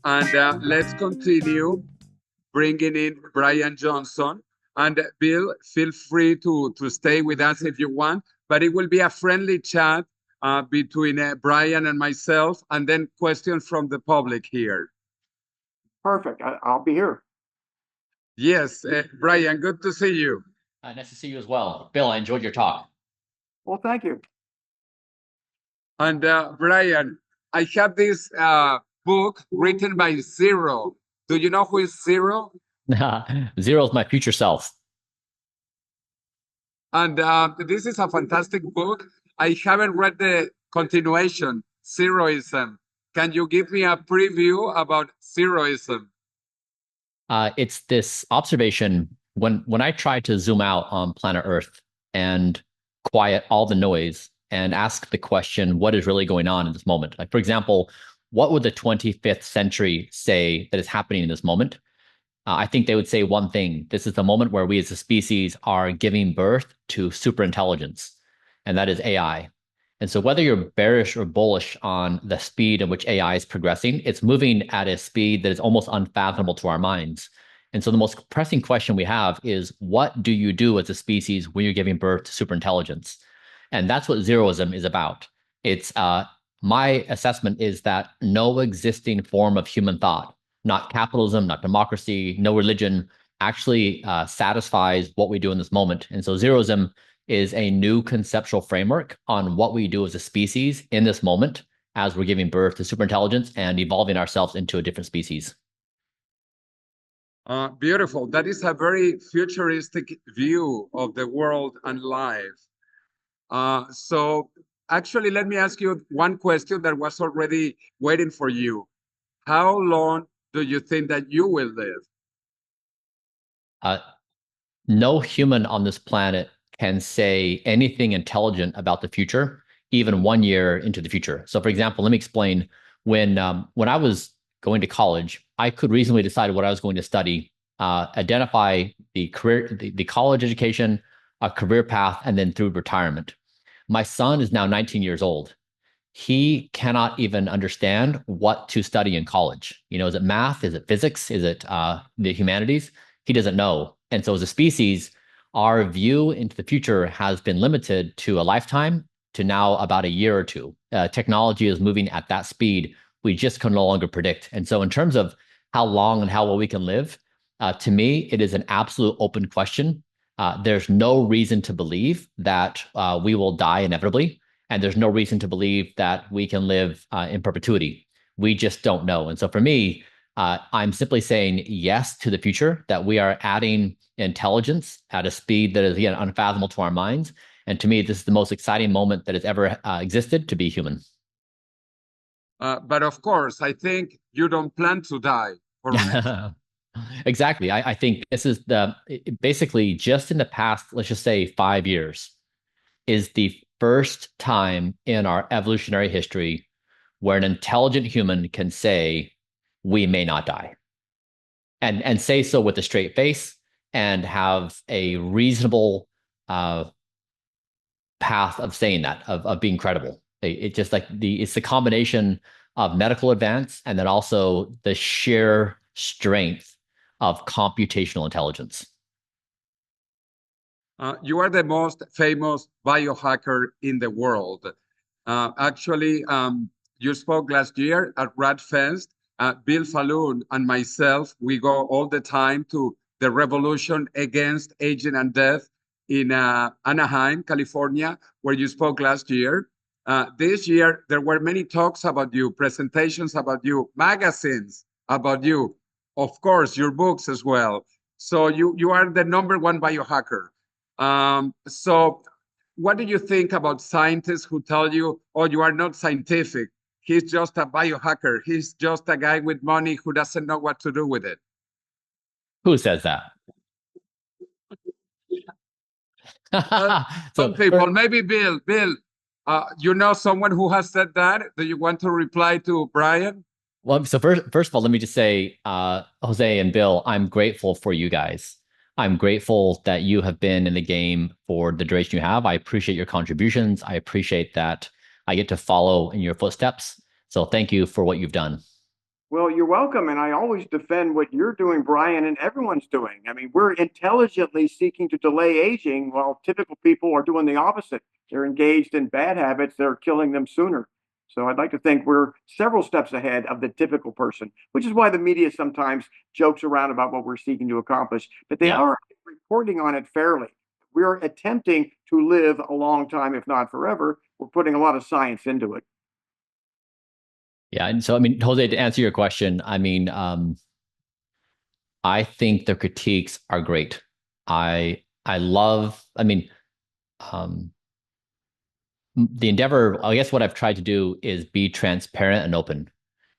And let's continue bringing in Brian Johnson. And Bill, feel free to stay with us if you want, but it will be a friendly chat between Brian and myself, and then questions from the public here. Perfect. I'll be here. Yes, Brian, good to see you. Nice to see you as well. Bill, I enjoyed your talk. Well, thank you. And Brian, I have this book written by Zero. Do you know who is Zero? Zero is my future self. And this is a fantastic book. I haven't read the continuation, Zeroism. Can you give me a preview about Zeroism? It's this observation when I try to zoom out on planet Earth and quiet all the noise and ask the question, what is really going on in this moment? Like, for example, what would the 25th century say that is happening in this moment? I think they would say one thing. This is the moment where we as a species are giving birth to superintelligence, and that is AI. And so whether you're bearish or bullish on the speed at which AI is progressing, it's moving at a speed that is almost unfathomable to our minds. And so the most pressing question we have is, what do you do as a species when you're giving birth to superintelligence? And that's what Zeroism is about. It's my assessment is that no existing form of human thought, not capitalism, not democracy, no religion, actually satisfies what we do in this moment. And so Zeroism is a new conceptual framework on what we do as a species in this moment as we're giving birth to superintelligence and evolving ourselves into a different species. Beautiful. That is a very futuristic view of the world and life. So actually, let me ask you one question that was already waiting for you. How long do you think that you will live? No human on this planet can say anything intelligent about the future, even 1 year into the future. So for example, let me explain. When I was going to college, I could reasonably decide what I was going to study, identify the career, the college education, a career path, and then through retirement. My son is now 19 years old. He cannot even understand what to study in college. You know, is it math? Is it physics? Is it the humanities? He doesn't know. And so as a species, our view into the future has been limited to a lifetime to now about a year or two. Technology is moving at that speed. We just can no longer predict. And so in terms of how long and how well we can live, to me, it is an absolute open question. There's no reason to believe that we will die inevitably. And there's no reason to believe that we can live in perpetuity. We just don't know. And so for me, I'm simply saying yes to the future, that we are adding intelligence at a speed that is, again, unfathomable to our minds. And to me, this is the most exciting moment that has ever existed to be human. But of course, I think you don't plan to die. Exactly. I think this is basically just in the past, let's just say 5 years, is the first time in our evolutionary history where an intelligent human can say, we may not die. And say so with a straight face and have a reasonable path of saying that, of being credible. It's just like it's the combination of medical advance and then also the sheer strength of computational intelligence. You are the most famous biohacker in the world. Actually, you spoke last year at RADFest. Bill Falloon and myself, we go all the time to the Revolution Against Aging and Death in Anaheim, California, where you spoke last year. This year, there were many talks about you, presentations about you, magazines about you, of course, your books as well. So you are the #1 biohacker. So what do you think about scientists who tell you, oh, you are not scientific? He's just a biohacker. He's just a guy with money who doesn't know what to do with it. Who says that? Some people, maybe Bill. Bill, you know someone who has said that? Do you want to reply to Brian? Well, so first of all, let me just say, Jose and Bill, I'm grateful for you guys. I'm grateful that you have been in the game for the duration you have. I appreciate your contributions. I appreciate that I get to follow in your footsteps. So thank you for what you've done. Well, you're welcome. And I always defend what you're doing, Brian, and everyone's doing. I mean, we're intelligently seeking to delay aging while typical people are doing the opposite. They're engaged in bad habits that are killing them sooner. So I'd like to think we're several steps ahead of the typical person, which is why the media sometimes jokes around about what we're seeking to accomplish, but they are reporting on it fairly. We're attempting to live a long time, if not forever. We're putting a lot of science into it. Yeah. And so, I mean, Jose, to answer your question, I mean, I think the critiques are great. I love, I mean, the endeavor, I guess what I've tried to do is be transparent and open.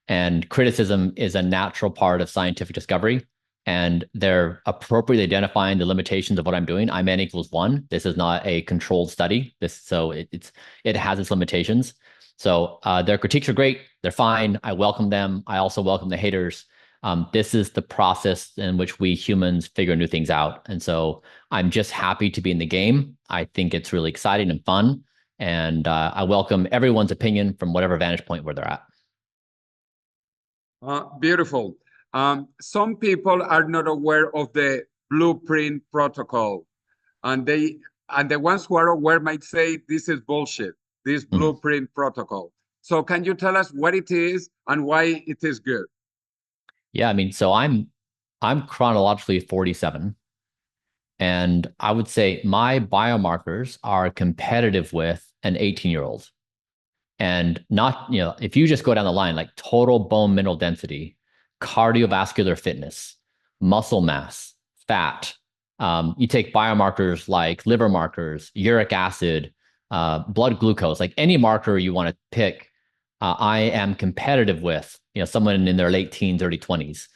And criticism is a natural part of scientific discovery. And they're appropriately identifying the limitations of what I'm doing. I'm n equals 1. This is not a controlled study. It has its limitations. So their critiques are great. They're fine. I welcome them. I also welcome the haters. This is the process in which we humans figure new things out. And so I'm just happy to be in the game. I think it's really exciting and fun. And I welcome everyone's opinion from whatever vantage point where they're at. Beautiful. Some people are not aware of the blueprint protocol, and the ones who are aware might say this is bullshit, this blueprint protocol. So can you tell us what it is and why it is good? Yeah, I mean, so I'm chronologically 47. And I would say my biomarkers are competitive with an 18-year-old. And not, if you just go down the line, like total bone mineral density, cardiovascular fitness, muscle mass, fat, you take biomarkers like liver markers, uric acid, blood glucose, like any marker you want to pick, I am competitive with, someone in their late teens, early 20s.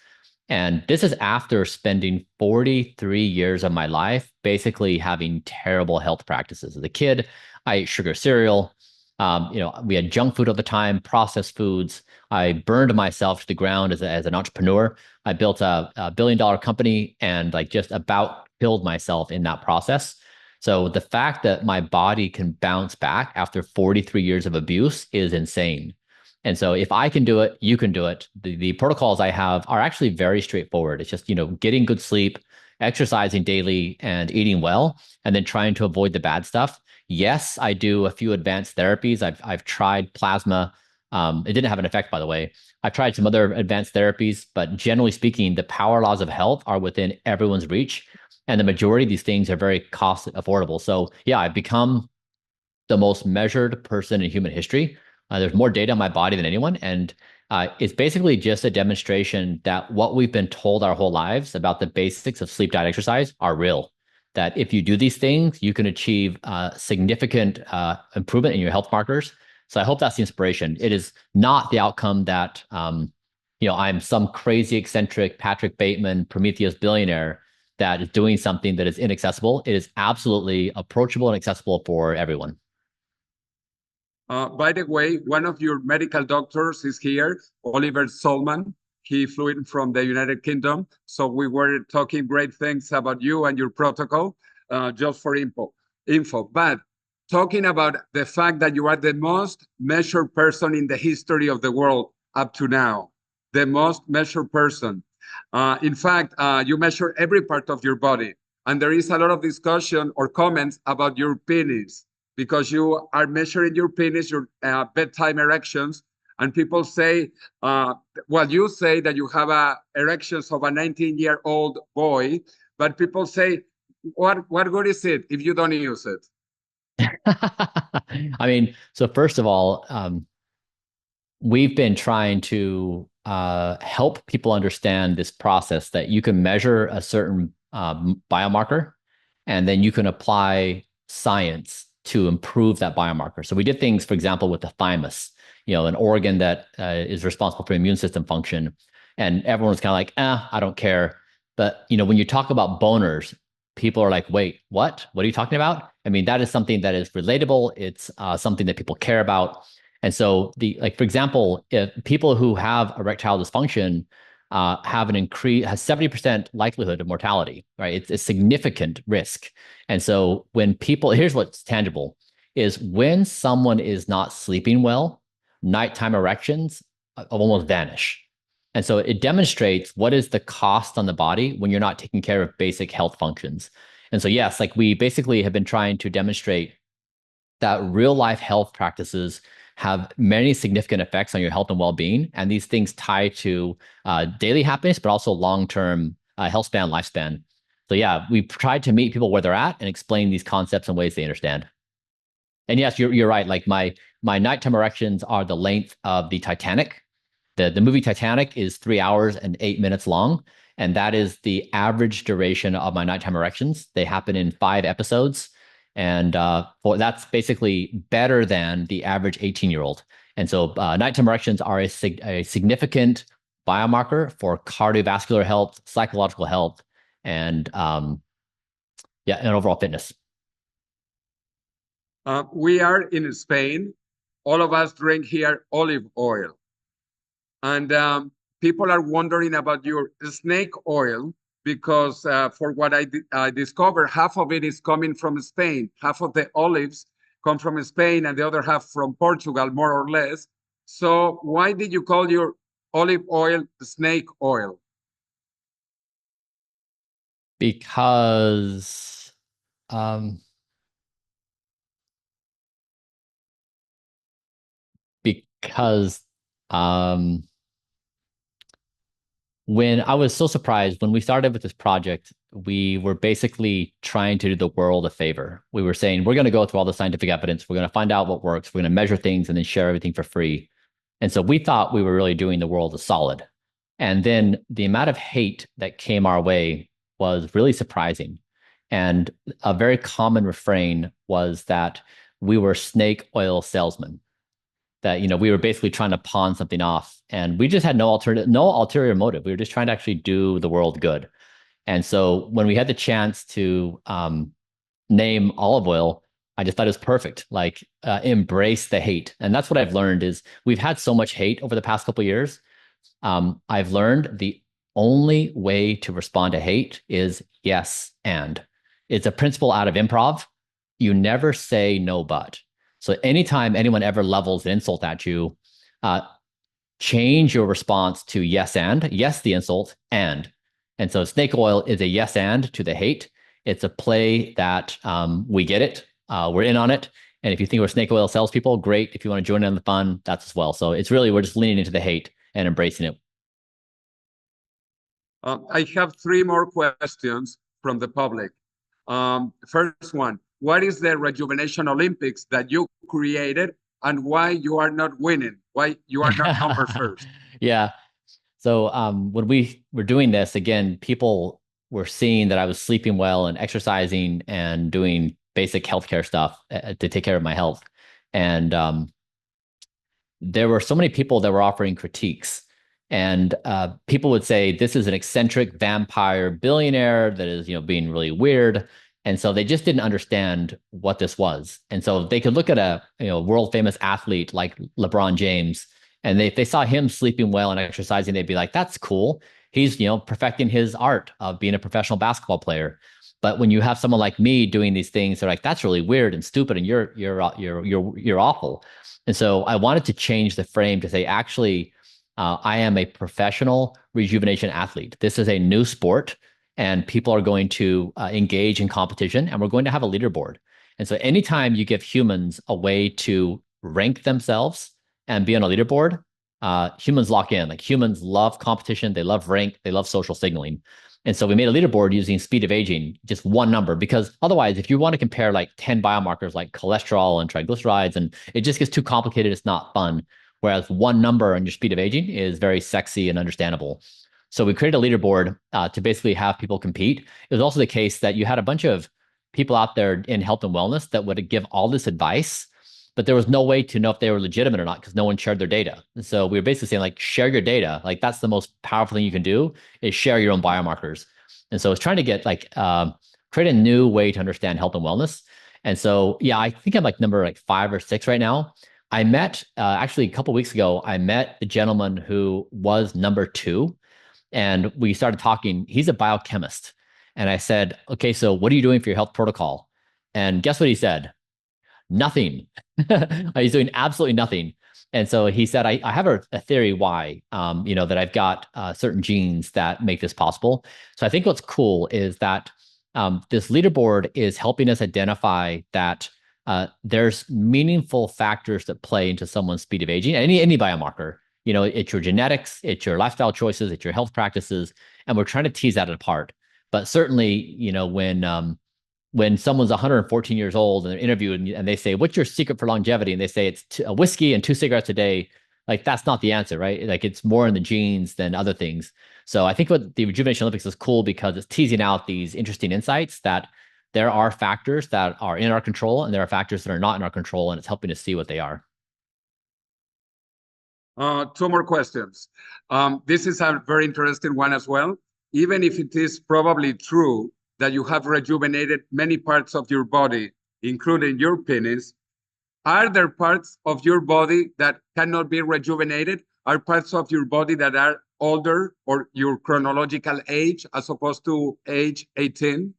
And this is after spending 43 years of my life basically having terrible health practices. As a kid, I ate sugar cereal. We had junk food all the time, processed foods. I burned myself to the ground as an entrepreneur. I built a billion-dollar company and just about killed myself in that process. So the fact that my body can bounce back after 43 years of abuse is insane. And so if I can do it, you can do it. The protocols I have are actually very straightforward. It's just, getting good sleep, exercising daily, and eating well, and then trying to avoid the bad stuff. Yes, I do a few advanced therapies. I've tried plasma. It didn't have an effect, by the way. I've tried some other advanced therapies, but generally speaking, the power laws of health are within everyone's reach. And the majority of these things are very cost affordable. So yeah, I've become the most measured person in human history. There's more data on my body than anyone. And it's basically just a demonstration that what we've been told our whole lives about the basics of sleep, diet, exercise are real. That if you do these things, you can achieve significant improvement in your health markers. So I hope that's the inspiration. It is not the outcome that, I'm some crazy eccentric Patrick Bateman, Prometheus billionaire that is doing something that is inaccessible. It is absolutely approachable and accessible for everyone. By the way, one of your medical doctors is here, Oliver Solman. He flew in from the United Kingdom. So we were talking great things about you and your protocol, just for info. But talking about the fact that you are the most measured person in the history of the world up to now, the most measured person. In fact, you measure every part of your body. And there is a lot of discussion or comments about your penis, because you are measuring your penis, your bedtime erections, and people say, you say that you have erections of a 19-year-old boy, but people say, what good is it if you don't use it? I mean, so first of all, we've been trying to help people understand this process that you can measure a certain biomarker, and then you can apply science to improve that biomarker. So we did things, for example, with the thymus, an organ that is responsible for immune system function. And everyone was kind of like, I don't care. But when you talk about boners, people are like, wait, what? What are you talking about? I mean, that is something that is relatable. It's something that people care about. And so for example, if people who have erectile dysfunction have an increase, has 70% likelihood of mortality, right? It's a significant risk. And so here's what's tangible, is when someone is not sleeping well, nighttime erections almost vanish. And so it demonstrates what is the cost on the body when you're not taking care of basic health functions. And so, yes, like we basically have been trying to demonstrate that real life health practices have many significant effects on your health and well-being. And these things tie to daily happiness, but also long-term health span, lifespan. So yeah, we've tried to meet people where they're at and explain these concepts in ways they understand. And yes, you're right. Like my nighttime erections are the length of the Titanic. The movie Titanic is 3 hours and 8 minutes long. And that is the average duration of my nighttime erections. They happen in 5 episodes. And that's basically better than the average 18-year-old. And so nighttime erections are a significant biomarker for cardiovascular health, psychological health, and overall fitness. We are in Spain. All of us drink here olive oil. And people are wondering about your snake oil because for what I discovered, half of it is coming from Spain. Half of the olives come from Spain and the other half from Portugal, more or less. So why did you call your olive oil snake oil? Because when I was so surprised when we started with this project, we were basically trying to do the world a favor. We were saying, we're going to go through all the scientific evidence. We're going to find out what works. We're going to measure things and then share everything for free. And so we thought we were really doing the world a solid. And then the amount of hate that came our way was really surprising. And a very common refrain was that we were snake oil salesmen, that we were basically trying to pawn something off, and we just had no ulterior motive. We were just trying to actually do the world good. And so when we had the chance to name olive oil, I just thought it was perfect. Like embrace the hate. And that's what I've learned is we've had so much hate over the past couple of years. I've learned the only way to respond to hate is yes and. It's a principle out of improv. You never say no but. So anytime anyone ever levels an insult at you, change your response to yes and. Yes, the insult, and. And so snake oil is a yes and to the hate. It's a play that we get it. We're in on it. And if you think we're snake oil salespeople, great. If you want to join in on the fun, that's as well. So it's really, we're just leaning into the hate and embracing it. I have 3 more questions from the public. First one, what is the Rejuvenation Olympics that you created and why you are not winning? Why you are not number first? Yeah. So when we were doing this, again, people were seeing that I was sleeping well and exercising and doing basic healthcare stuff to take care of my health. And there were so many people that were offering critiques. And people would say, this is an eccentric vampire billionaire that is, being really weird. And so they just didn't understand what this was. And so they could look at a world famous athlete like LeBron James, and if they saw him sleeping well and exercising, they'd be like, that's cool. He's, perfecting his art of being a professional basketball player. But when you have someone like me doing these things, they're like, that's really weird and stupid, and you're awful. And so I wanted to change the frame to say, actually, I am a professional rejuvenation athlete. This is a new sport, and people are going to engage in competition, and we're going to have a leaderboard. And so anytime you give humans a way to rank themselves and be on a leaderboard, humans lock in. Like, humans love competition. They love rank. They love social signaling. And so we made a leaderboard using speed of aging, just one number, because otherwise, if you want to compare like 10 biomarkers like cholesterol and triglycerides, and it just gets too complicated, it's not fun. Whereas one number on your speed of aging is very sexy and understandable. So we created a leaderboard to basically have people compete. It was also the case that you had a bunch of people out there in health and wellness that would give all this advice, but there was no way to know if they were legitimate or not because no one shared their data. And so we were basically saying, like, share your data. Like, that's the most powerful thing you can do, is share your own biomarkers. And so it's trying to get like create a new way to understand health and wellness. And so, yeah, I think I'm like number like 5 or 6 right now. I met actually a couple of weeks ago, I met the gentleman who was number 2, and we started talking. He's a biochemist. And I said, okay, so what are you doing for your health protocol? And guess what he said? Nothing. He's doing absolutely nothing. And so he said, I have a theory why, that I've got certain genes that make this possible. So I think what's cool is that this leaderboard is helping us identify that there's meaningful factors that play into someone's speed of aging. Any biomarker, it's your genetics, it's your lifestyle choices, it's your health practices, and we're trying to tease that apart. But certainly, when someone's 114 years old and they're interviewed and they say, "What's your secret for longevity?" and they say it's a whiskey and 2 cigarettes a day, like that's not the answer, right? Like it's more in the genes than other things. So I think what the Rejuvenation Olympics is cool because it's teasing out these interesting insights that there are factors that are in our control and there are factors that are not in our control, and it's helping us see what they are. 2 more questions. This is a very interesting one as well. Even if it is probably true that you have rejuvenated many parts of your body, including your penis, are there parts of your body that cannot be rejuvenated? Are parts of your body that are older or your chronological age as opposed to age 18?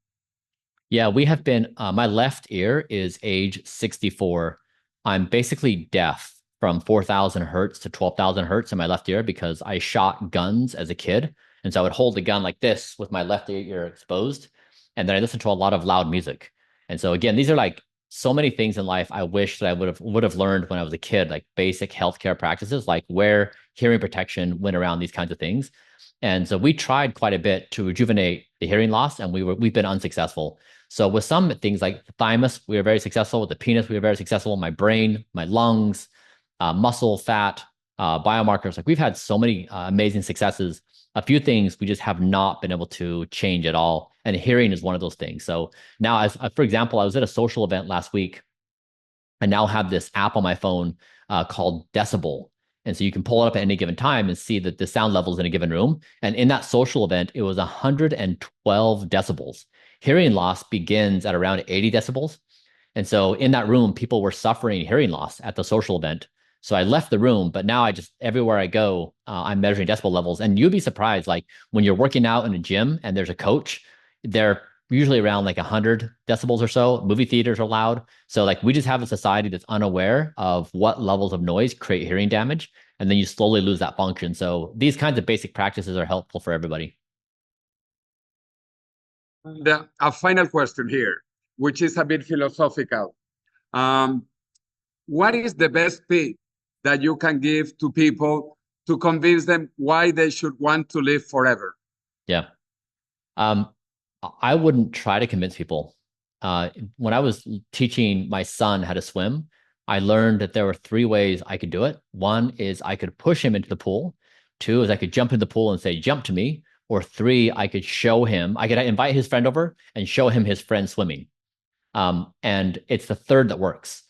Yeah, we have been, my left ear is age 64. I'm basically deaf from 4,000 hertz to 12,000 hertz in my left ear because I shot guns as a kid. And so I would hold the gun like this with my left ear exposed. And then I listened to a lot of loud music. And so again, these are like so many things in life I wish that I would have learned when I was a kid, like basic healthcare practices, like wear hearing protection when around these kinds of things. And so we tried quite a bit to rejuvenate the hearing loss, and we've been unsuccessful. So with some things like the thymus, we were very successful. With the penis, we were very successful. My brain, my lungs, muscle, fat, biomarkers. Like we've had so many amazing successes. A few things we just have not been able to change at all. And hearing is one of those things. So now, as for example, I was at a social event last week. I now have this app on my phone called Decibel. And so you can pull it up at any given time and see that the sound levels in a given room. And in that social event, it was 112 decibels. Hearing loss begins at around 80 decibels. And so in that room, people were suffering hearing loss at the social event. So I left the room, but now everywhere I go, I'm measuring decibel levels. And you'd be surprised, like when you're working out in a gym and there's a coach, they're usually around like 100 decibels or so. Movie theaters are loud. So like we just have a society that's unaware of what levels of noise create hearing damage. And then you slowly lose that function. So these kinds of basic practices are helpful for everybody. And a final question here, which is a bit philosophical. What is the best tip that you can give to people to convince them why they should want to live forever? Yeah. I wouldn't try to convince people. When I was teaching my son how to swim, I learned that there were 3 ways I could do it. 1 is I could push him into the pool. 2 is I could jump in the pool and say, "Jump to me." Or 3, I could invite his friend over and show him his friend swimming. And it's the 3rd that works.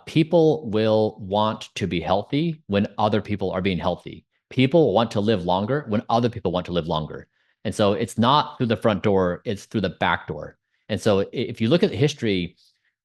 People will want to be healthy when other people are being healthy. People want to live longer when other people want to live longer. And so it's not through the front door, it's through the back door. And so if you look at history,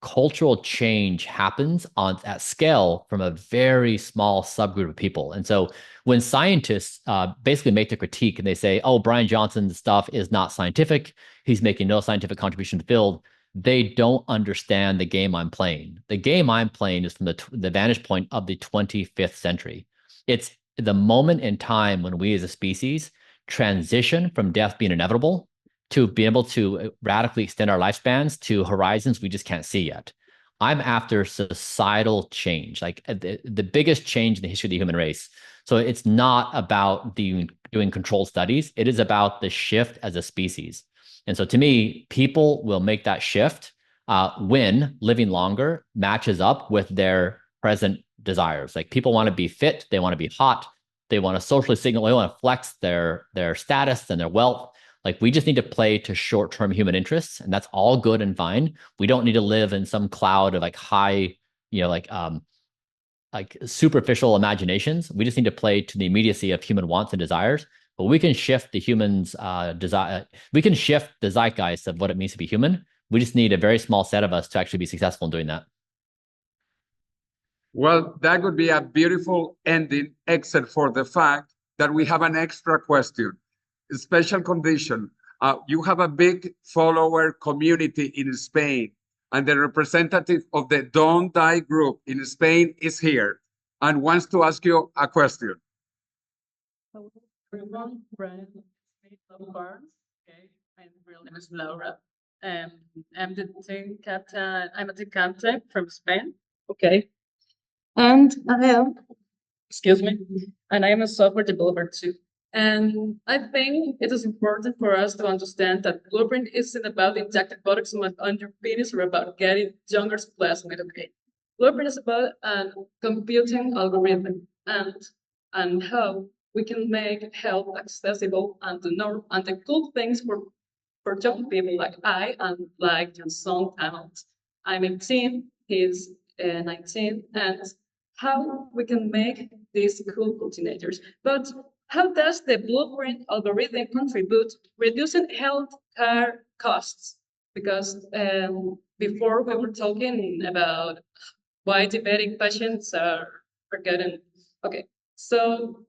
cultural change happens at scale from a very small subgroup of people. And so when scientists basically make the critique and they say, "Oh, Brian Johnson's stuff is not scientific, he's making no scientific contribution to the field," they don't understand the game I'm playing. The game I'm playing is from the vantage point of the 25th century. It's the moment in time when we as a species transition from death being inevitable to be able to radically extend our lifespans to horizons we just can't see yet. I'm after societal change, like the biggest change in the history of the human race. So it's not about doing controlled studies. It is about the shift as a species. And so to me, people will make that shift when living longer matches up with their present desires. Like people want to be fit, they want to be hot, they want to socially signal, they want to flex their status and their wealth. Like we just need to play to short-term human interests, and that's all good and fine. We don't need to live in some cloud of like high, like superficial imaginations. We just need to play to the immediacy of human wants and desires. but we can shift the humans' desire. We can shift the zeitgeist of what it means to be human. We just need a very small set of us to actually be successful in doing that. Well, that would be a beautiful ending, except for the fact that we have an extra question, a special condition. You have a big follower community in Spain, and the representative of the Don't Die group in Spain is here and wants to ask you a question. Hello, everyone. Brian, Barnes. Okay, my real name is Laura. I'm the team captain. I'm a team captain from Spain. Okay, and excuse me, and I am a software developer too. And I think it is important for us to understand that Blueprint isn't about injecting products on your penis or about getting younger plasmid. Okay, Blueprint is about a computing algorithm and how we can make health accessible and the norm and the cool things for young people like I and like Jason Talent. I'm 18, he's 19, and how we can make these cool teenagers. But how does the Blueprint algorithm contribute reducing healthcare costs? Because before we were talking about why diabetic patients are getting, okay, so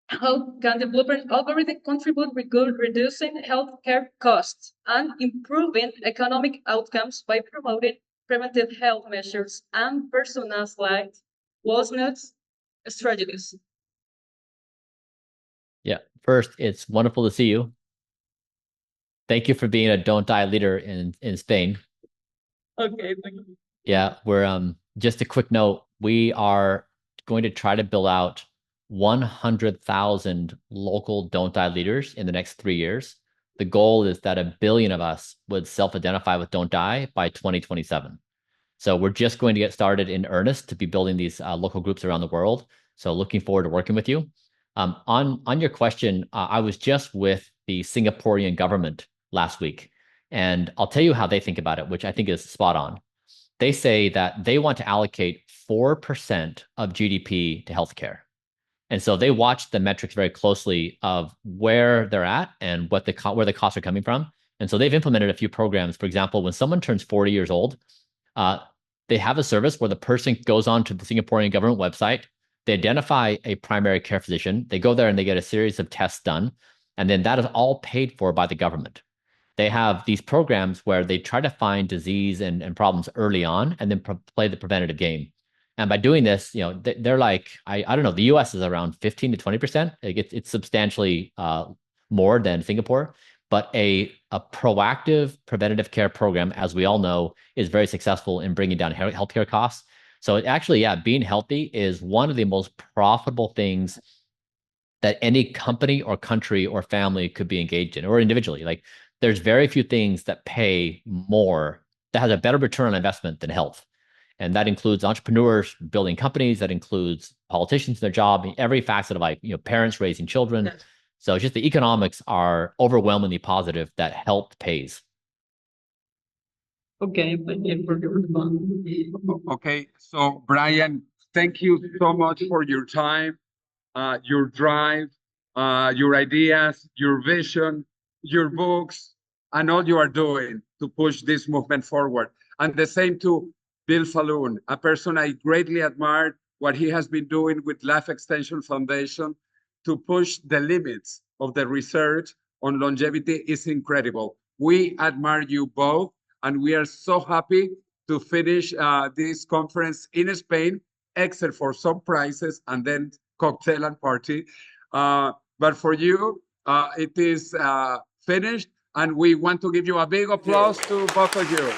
how can the Blueprint algorithm contribute reducing healthcare costs and improving economic outcomes by promoting preventive health measures and personalized wellness strategies? Yeah. First, it's wonderful to see you. Thank you for being a Don't Die leader in Spain. Okay, thank you. Yeah, we're just a quick note. We are going to try to build out 100,000 local Don't Die leaders in the next 3 years. The goal is that 1 billion of us would self-identify with Don't Die by 2027. So we're just going to get started in earnest to be building these local groups around the world. So looking forward to working with you. On your question, I was just with the Singaporean government last week, and I'll tell you how they think about it, which I think is spot on. They say that they want to allocate 4% of GDP to healthcare. And so they watch the metrics very closely of where they're at and where the costs are coming from. And so they've implemented a few programs. For example, when someone turns 40 years old, they have a service where the person goes on to the Singaporean government website. They identify a primary care physician. They go there and they get a series of tests done. And then that is all paid for by the government. They have these programs where they try to find disease and problems early on and then play the preventative game. And by doing this, they're like, I don't know, the US is around 15 to 20%. It's substantially more than Singapore. But a proactive preventative care program, as we all know, is very successful in bringing down healthcare costs. So actually, yeah, being healthy is one of the most profitable things that any company or country or family could be engaged in, or individually. Like, there's very few things that pay more, that has a better return on investment than health. And that includes entrepreneurs building companies, that includes politicians in their job, every facet of parents raising children. Yes. So just the economics are overwhelmingly positive that health pays. Okay, thank you for your response. Okay, so Brian, thank you so much for your time, your drive, your ideas, your vision, your books, and all you are doing to push this movement forward. And the same to Bill Falloon, a person I greatly admired, what he has been doing with Life Extension Foundation to push the limits of the research on longevity is incredible. We admire you both, and we are so happy to finish this conference in Spain, except for some prizes and then cocktail and party. But for you, it is finished, and we want to give you a big applause to both of you.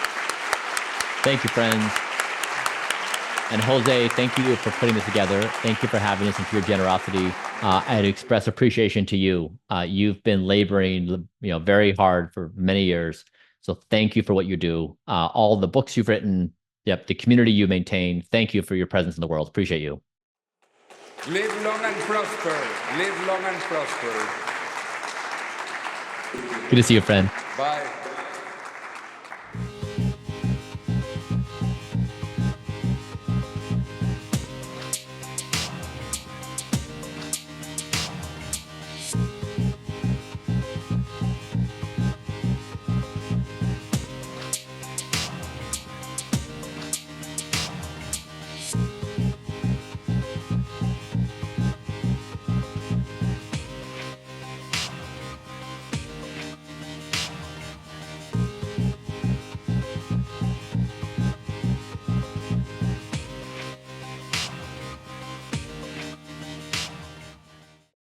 Thank you, friends. And Jose, thank you for putting this together. Thank you for having us and for your generosity. I'd express appreciation to you. You've been laboring, very hard for many years. So thank you for what you do. All the books you've written, the community you maintain. Thank you for your presence in the world. Appreciate you. Live long and prosper. Live long and prosper. Good to see you, friend. Bye.